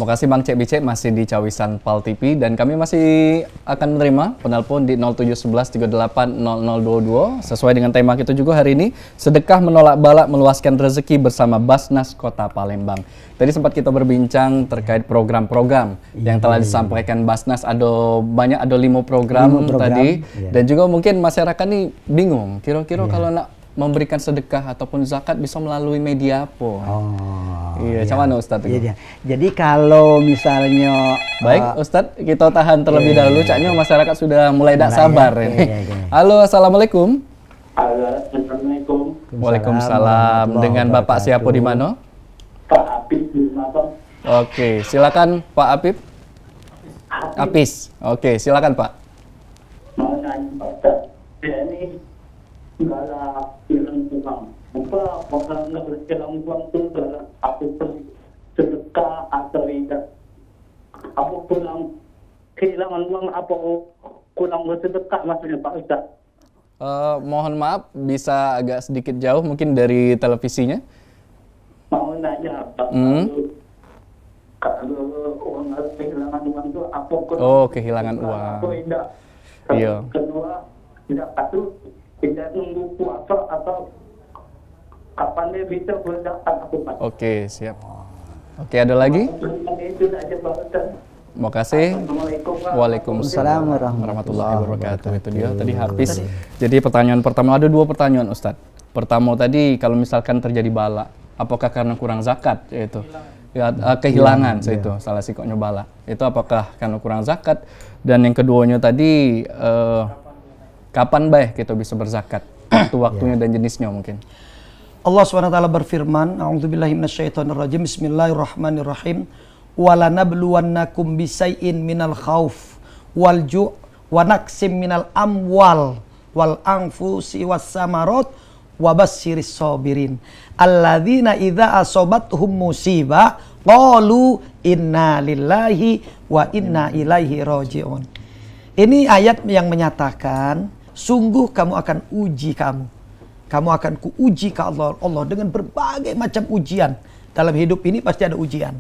Makasih Bang Cek Bicek masih di Cawisan Pal TV dan kami masih akan menerima penelpon di 0711 38 0022 sesuai dengan tema kita juga hari ini, sedekah menolak bala meluaskan rezeki bersama Basnas Kota Palembang. Tadi sempat kita berbincang terkait program-program yang telah disampaikan Basnas, ada 5 program tadi dan juga mungkin masyarakat nih bingung kira-kira kalau nak memberikan sedekah ataupun zakat bisa melalui media apa? Macam mana Ustadz? Iya. Jadi kalau misalnya baik Ustadz, kita tahan terlebih dahulu. Caknya masyarakat sudah mulai tak sabar ini. Halo, assalamualaikum. Assalamualaikum. Waalaikumsalam. Dengan Bapak siapa di mana? Pak Apip di mana? Oke, silakan Pak Apip. Apis. Oke, silakan Pak. Mau nanya Pak, ini segala hilang uang. Apa orang nggak hilang uang itu aku pergi sedekah atau tidak? Aku pulang kehilangan uang apa kurang bersedekah maksudnya Pak Ustaz? Mohon maaf, bisa agak sedikit jauh mungkin dari televisinya. Mau nanya Pak, kalau orang kehilangan uang itu apa kurang? Oh, kehilangan uang. Apa tidak? Iya. Kedua, tidak patut tidak nunggu puasa atau kapan dia bisa berzakat aku Pak. Oke, siap. Oke, ada lagi? Itu saja Pak Ustaz. Terima kasih. Waalaikumsalam warahmatullahi wabarakatuh. Itu dia tadi Hafiz. Jadi pertanyaan pertama, ada 2 pertanyaan Ustadz. Pertama tadi, kalau misalkan terjadi bala, apakah karena kurang zakat? Yaitu kehilangan, itu salah sikoknya bala. Itu apakah karena kurang zakat? Dan yang keduanya tadi, kapan baik kita bisa berzakat? Waktunya dan jenisnya mungkin. Allah SWT berfirman, A'udzubillahi minasyaitonirrajim, Bismillahirrahmanirrahim. Walanabluwannakum bisai'in minal khauf wal ju' wa naqsim minal amwal wal anfusi was samarat wa basyyiris sabirin alladzina idza asabathum musibah qalu inna lillahi wa inna ilaihi raji'un. Ini ayat yang menyatakan sungguh kamu akan uji kamu akan kuuji ke Allah dengan berbagai macam ujian. Dalam hidup ini pasti ada ujian.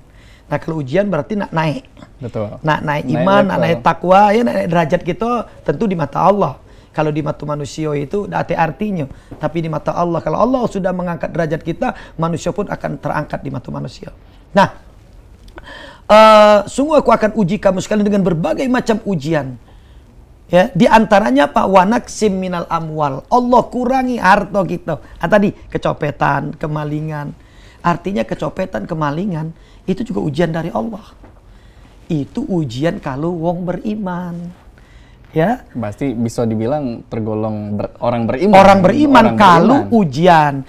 Nah, kalau ujian berarti nak naik. Betul. Nak naik iman, nak naik takwa, ya naik derajat kita tentu di mata Allah. Kalau di mata manusia itu ada artinya. Tapi di mata Allah, kalau Allah sudah mengangkat derajat kita, manusia pun akan terangkat di mata manusia. Nah, sungguh aku akan uji kamu sekalian dengan berbagai macam ujian. Ya, di antaranya Pak wanaksim minal amwal. Allah kurangi harta kita. Tadi kecopetan, kemalingan. Artinya kecopetan, kemalingan itu juga ujian dari Allah. Itu ujian kalau wong beriman. Ya, pasti bisa dibilang tergolong orang beriman. Orang beriman kalau ujian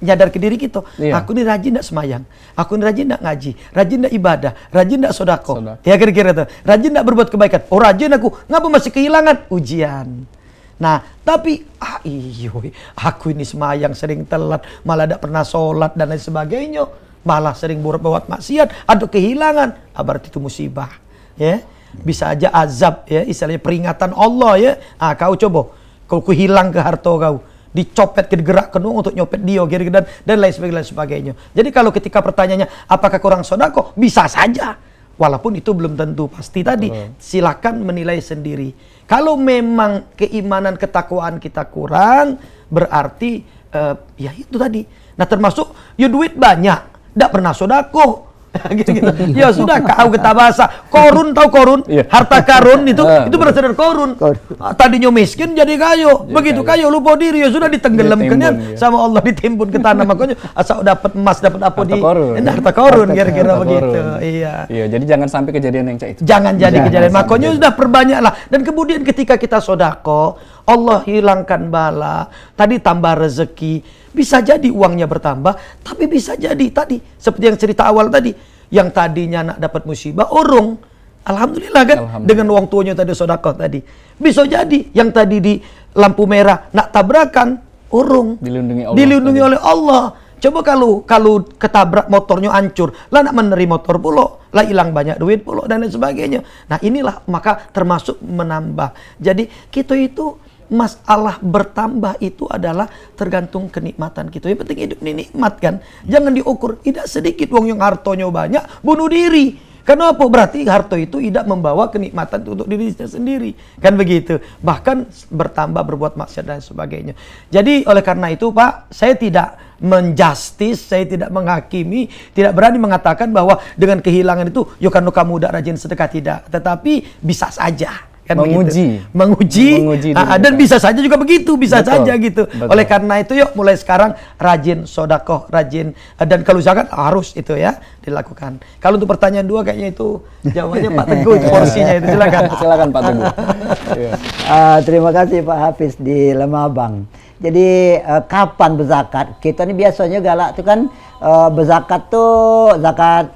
nyadar ke diri kita. Iya. Aku ini rajin enggak semayang, aku ini rajin enggak ngaji, rajin enggak ibadah, rajin enggak sedekah. Ya kira-kira itu. Rajin enggak berbuat kebaikan. Oh, rajin aku. Ngapa masih kehilangan? Ujian. Nah, tapi aku ini semayang sering telat, malah tidak pernah sholat dan lain sebagainya, malah sering berbuat maksiat, ada kehilangan, berarti itu musibah, ya. Bisa aja azab, ya, istilahnya peringatan Allah, ya. Kau coba, kau hilang ke harta kau, dicopet ke gerak kedua untuk nyopet dia, dan lain sebagainya. Jadi kalau ketika pertanyaannya, apakah kurang sedekah? Bisa saja. Walaupun itu belum tentu pasti tadi. Silakan menilai sendiri. Kalau memang keimanan ketakwaan kita kurang, berarti ya itu tadi. Nah, termasuk ya duit banyak, tidak pernah sedekah. Gitu. Ya sudah, kau kita bahasa korun, tahu korun? Harta karun itu berasal dari korun. Tadinya miskin jadi kaya, begitu kaya lupa diri, ya sudah ditenggelamkan sama Allah, ditimbun ke tanah. Makanya asal dapat emas, dapat apa di harta korun, kira-kira begitu. Iya, jadi jangan sampai kejadian yang itu. Jangan jadi kejadian. Makanya sudah perbanyaklah. Dan kemudian ketika kita sedekah, Allah hilangkan bala, tadi tambah rezeki. Bisa jadi uangnya bertambah, tapi bisa jadi tadi seperti yang cerita awal tadi, yang tadinya nak dapat musibah, urung, alhamdulillah kan, dengan uang tuanya tadi sedekah tadi. Bisa jadi yang tadi di lampu merah nak tabrakan, urung, dilindungi oleh Allah. Coba kalau ketabrak motornya hancur, lah nak meneri motor pula, lah hilang banyak duit pula dan lain sebagainya. Nah, inilah maka termasuk menambah. Jadi kita itu masalah bertambah itu adalah tergantung kenikmatan kita. Yang penting hidup ini nikmat kan. Jangan diukur. Tidak sedikit wong yang hartonya banyak bunuh diri. Kenapa? Berarti harta itu tidak membawa kenikmatan untuk dirinya sendiri. Kan begitu. Bahkan bertambah berbuat maksiat dan sebagainya. Jadi oleh karena itu Pak, saya tidak menjustis, saya tidak menghakimi, tidak berani mengatakan bahwa dengan kehilangan itu, yo karena kamu udah rajin sedekah, tidak. Tetapi bisa saja. Kan menguji dan bisa saja juga begitu, bisa saja gitu. Oleh karena itu yuk mulai sekarang rajin sodakoh, rajin, dan kalau zakat harus itu ya dilakukan. Kalau untuk pertanyaan 2 kayaknya itu jawabannya Pak Teguh itu porsinya itu, silakan. Silakan Pak Teguh. Terima kasih Pak Hafiz di Lemabang. Jadi kapan berzakat? Kita ini biasanya galak tuh kan berzakat tuh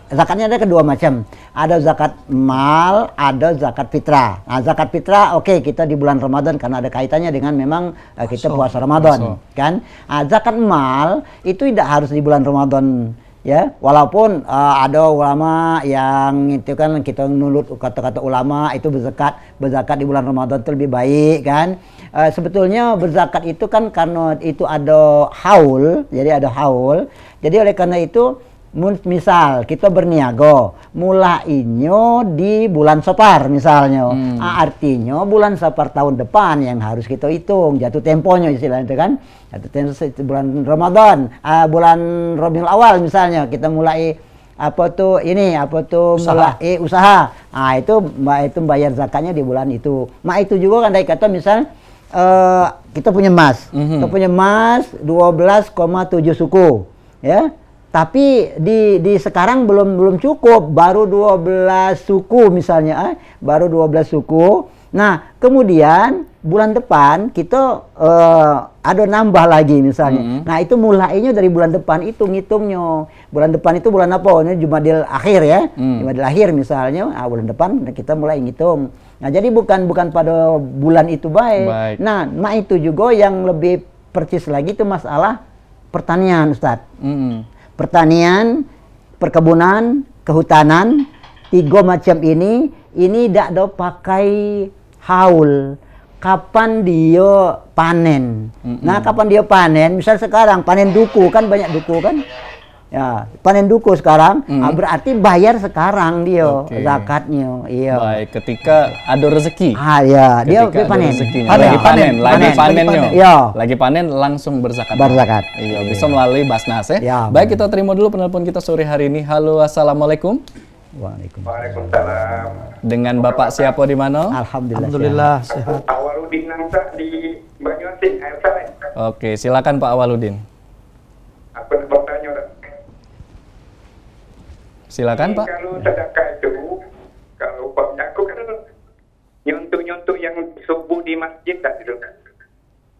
zakatnya ada kedua macam. Ada zakat mal, ada zakat fitrah. Nah, zakat fitrah oke, kita di bulan Ramadan karena ada kaitannya dengan memang kita puasa Ramadan, kan? Zakat mal itu tidak harus di bulan Ramadan. Ya, walaupun ada ulama yang itu kan kita nurut kata-kata ulama itu berzakat di bulan Ramadan itu lebih baik kan. Sebetulnya berzakat itu kan karena itu ada haul, jadi ada haul. Jadi oleh karena itu misal kita berniaga mulainya di bulan Safar misalnya, artinya bulan Safar tahun depan yang harus kita hitung jatuh temponya istilahnya itu kan, jatuh tempo bulan Ramadan, bulan Rabiul Awal misalnya kita mulai mulai usaha, itu bayar zakatnya di bulan itu. Itu juga kan dari kata misal kita punya emas, kita punya emas 12,7 suku ya. Tapi di sekarang belum cukup, baru 12 suku misalnya, baru 12 suku. Nah, kemudian bulan depan kita ada nambah lagi misalnya. Nah, itu mulainya dari bulan depan itu ngitungnya. Bulan depan itu bulan apa? Ini Jumadil Akhir ya. Jumadil Akhir misalnya, bulan depan kita mulai ngitung. Nah, jadi bukan pada bulan itu baik. Nah, itu juga yang lebih percis lagi itu masalah pertanian, Ustadz. Pertanian, perkebunan, kehutanan, 3 macam ini tidak ada pakai haul. Kapan dia panen? Nah, kapan dia panen? Misal sekarang panen duku kan, banyak duku kan? Ya, panen duku sekarang, berarti bayar sekarang dia zakatnya. Iya. Baik, ketika ada rezeki. Ya, dia panen. Lagi panen langsung berzakat. Iya, bisa melalui Basnas ya. Baik, kita terima dulu penelpon kita sore hari ini. Halo, assalamualaikum. Waalaikumsalam. Dengan Bapak siapa di mana? Alhamdulillah. Sehat. Awaludin Nangsa di Banyuasin, Air Saleh. Oke, silakan Pak Awaludin. Aku nak bertanya. Silakan Pak. Kalau sedekah itu, kalau umpamanya aku kan nyontoh-nyontoh yang subuh di masjid tak itu.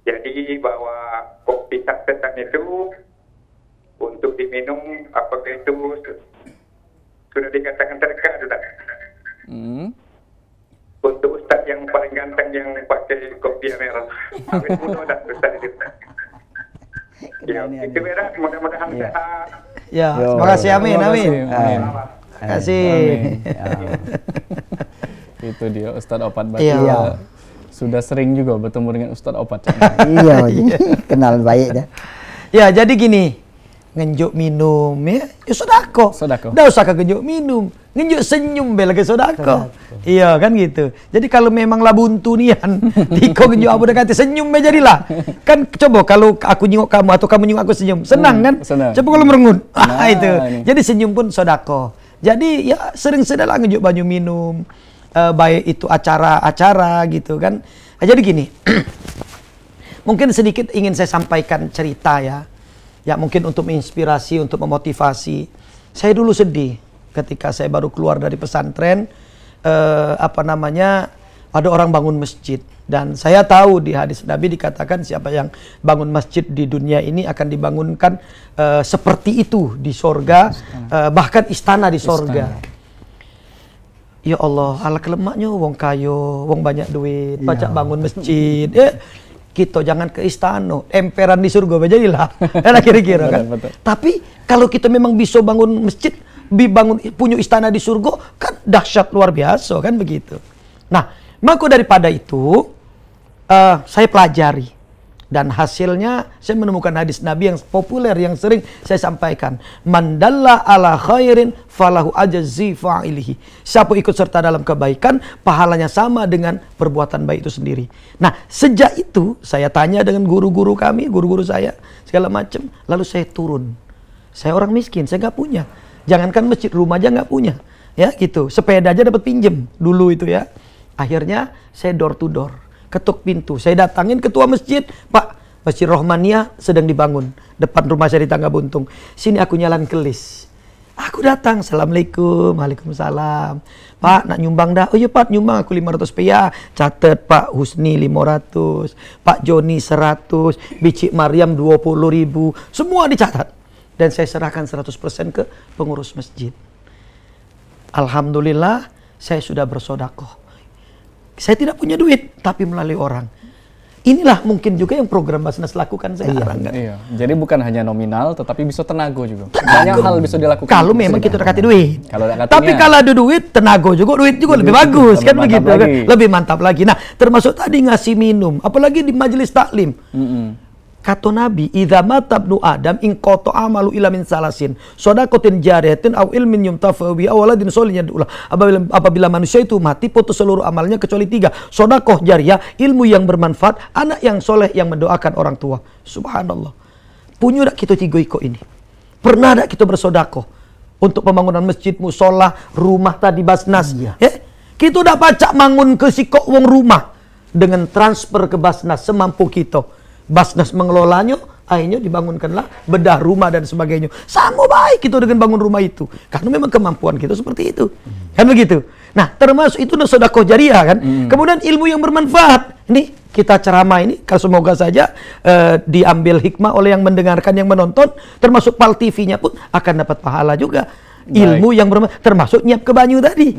Jadi bawa kopi sasetan itu untuk diminum, apakah itu sudah dikatakan sedekah itu tak? Untuk ustaz yang paling ganteng yang pakai kopi merah, awet muda dah ustaz itu. Ya, itu merah, mudah-mudahan sehat. Ya, terima kasih, amin. Terima kasih. Itu dia Ustadz Opat Batia. Sudah sering juga bertemu dengan Ustadz Opat. Iya, kenal baik dah. Ya, jadi gini, ngenjuk minum ya sodako. Dah usah ngenjuk minum, ngenjuk senyum lagi sodako. Iya kan gitu. Jadi kalau memang lah buntunian, tiko ngenjuk abu dekati senyum jadilah. Kan coba kalau aku nyengok kamu atau kamu nyengok aku senyum, senang kan? Senang. Coba kalau merengut, itu. Jadi senyum pun sodako. Jadi ya sering sedalah ngenjuk banyu minum, baik itu acara-acara gitu kan. Nah, jadi gini, mungkin sedikit ingin saya sampaikan cerita ya. Ya mungkin untuk menginspirasi, untuk memotivasi. Saya dulu sedih ketika saya baru keluar dari pesantren, ada orang bangun masjid. Dan saya tahu di hadis Nabi dikatakan siapa yang bangun masjid di dunia ini akan dibangunkan seperti itu di sorga, bahkan istana di sorga. Ya Allah, ala kelemaknya wong kayo, wong banyak duit, pacak bangun masjid. Kita jangan ke istana, emperan di surga jadilah. Kira-kira kan. Betul. Tapi kalau kita memang bisa bangun masjid, punya istana di surga, kan dahsyat luar biasa kan begitu. Nah, maka daripada itu saya pelajari Dan hasilnya saya menemukan hadis Nabi yang populer yang sering saya sampaikan. Man dalla ala khairin falahu ajzi fa'ilihi. Siapa ikut serta dalam kebaikan, pahalanya sama dengan perbuatan baik itu sendiri. Nah, sejak itu saya tanya dengan guru-guru kami, guru-guru saya segala macam, lalu saya turun. Saya orang miskin, saya nggak punya. Jangankan masjid, rumah aja nggak punya. Ya gitu, sepeda aja dapat pinjem dulu itu ya. Akhirnya saya door to door. Ketuk pintu, saya datangin ketua masjid, Pak, Masjid Rohmania sedang dibangun depan rumah saya di Tangga Buntung. Sini aku nyalain kelis. Aku datang, Assalamualaikum, Waalaikumsalam. Pak, nak nyumbang dah? Oh iya Pak, nyumbang aku 500 rupiah. Catet Pak Husni 500, Pak Joni 100, Bicik Maryam 20.000. Semua dicatat. Dan saya serahkan 100% ke pengurus masjid. Alhamdulillah, saya sudah bersodakoh. Saya tidak punya duit, tapi melalui orang. Inilah mungkin juga yang program Basnas lakukan sekarang. Iya. Jadi bukan hanya nominal, tetapi bisa tenaga juga. Banyak hal bisa dilakukan. Kalau memang kita kasih duit. Kalau tapi kalau ada duit, tenaga juga, duit juga lebih bagus. Kan begitu. Kan? Lebih mantap lagi. Nah, termasuk tadi ngasih minum. Apalagi di majelis taklim. Kata Nabi, idza mata ibnu Adam in qata amalu ila min salasin, shadaqatin jariyatin aw ilmin yumtafa'u bi aw waladin sholihin yad'ulah. Apabila manusia itu mati, putus seluruh amalnya kecuali 3. Sedekah jariyah, ilmu yang bermanfaat, anak yang soleh yang mendoakan orang tua. Subhanallah. Punya tak kita 3 iko ini? Pernah tak kita bersedekah untuk pembangunan masjid, musola, rumah tadi Basnas? Kita udah pacak bangun ke sikok wong rumah dengan transfer ke Basnas semampu kita. Basnas mengelolanya, akhirnya dibangunkanlah bedah rumah dan sebagainya. Sama baik itu dengan bangun rumah itu. Karena memang kemampuan kita seperti itu. Kan begitu. Nah, termasuk itu sedekah jariah kan. Kemudian ilmu yang bermanfaat. Ini kita ceramah ini, semoga saja diambil hikmah oleh yang mendengarkan, yang menonton. Termasuk PAL TV-nya pun akan dapat pahala juga. Ilmu yang bermanfaat, termasuk nyap ke banyu tadi.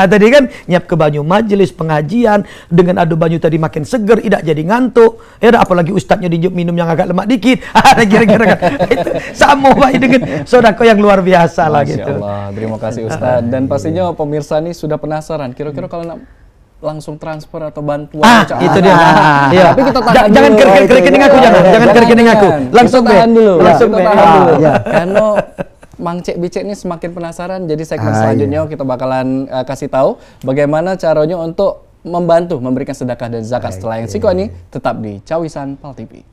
Tadi kan nyap ke banyu majelis pengajian, dengan adu banyu tadi makin seger, tidak jadi ngantuk. Apalagi ustadznya dijuk minum yang agak lemak dikit. Kira-kira kan itu sama baik dengan sedekah yang luar biasa lah gitu. Masya Allah, terima kasih Ustadz. Dan pastinya pemirsa ini sudah penasaran. Kira-kira kalau nak langsung transfer atau bantuan itu dia. Tapi kita tahan jangan kerekening aku, jangan kerekening aku. Langsung tahan dulu. Karena Mang Cek Bicek ini semakin penasaran, jadi segmen selanjutnya kita bakalan kasih tahu bagaimana caranya untuk membantu memberikan sedekah dan zakat setelah yang siko ini tetap di Cawisan PAL TV.